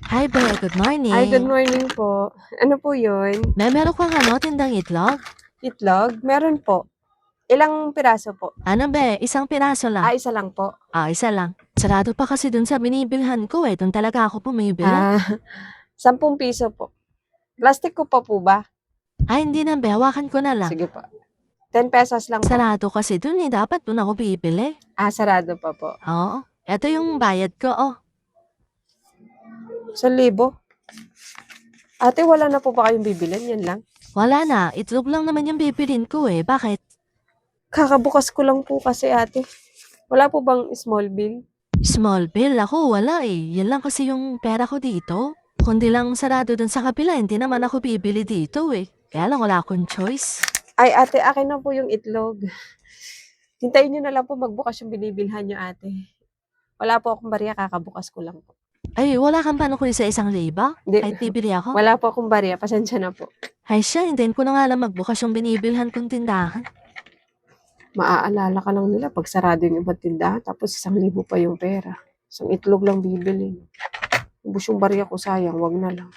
Hi, Be. Good Ay, good morning. morning po. Ano po yun? Meron kang tindang itlog? Itlog? Meron po. Ilang piraso po? Ano, Be? Isang piraso lang. Isa lang po. Isa lang. Sarado pa kasi dun sa binibilhan ko eh. Dun talaga ako bumibili. Ah, 10 piso po. Plastic ko pa po ba? Hindi na, Be. Hawakan ko na lang. Sige po. 10 pesos lang po. Sarado kasi dun eh. Dapat dun ako bibili. Sarado pa po. Oo. Ito yung bayad ko, oh. 1,000. Ate, wala na po ba kayong bibilin? Yan lang. Wala na. Itlog lang naman yung bibilin ko eh. Bakit? Kakabukas ko lang po kasi ate. Wala po bang small bill? Small bill? Ako, wala eh. Yan lang kasi yung pera ko dito. Kundi lang sarado dun sa kabila, hindi naman ako bibili dito eh. Kaya lang wala akong choice. Ay ate, akin na po yung itlog. Hintayin nyo na lang po magbukas yung binibilhan nyo ate. Wala po akong barya, kakabukas ko lang po. Ay, wala kang panukuli sa 1,000? Hindi. Kahit bibili ako? Wala po akong barya, pasensya na po. Ay siya, hintayin ko na nga lang magbukas yung binibilhan kong tindahan. Maaalala ka lang nila pag sarado yung ibang tindahan, tapos 1,000 pa yung pera. Isang itlog lang bibili. Ubus yung barya ko, sayang, wag na lang.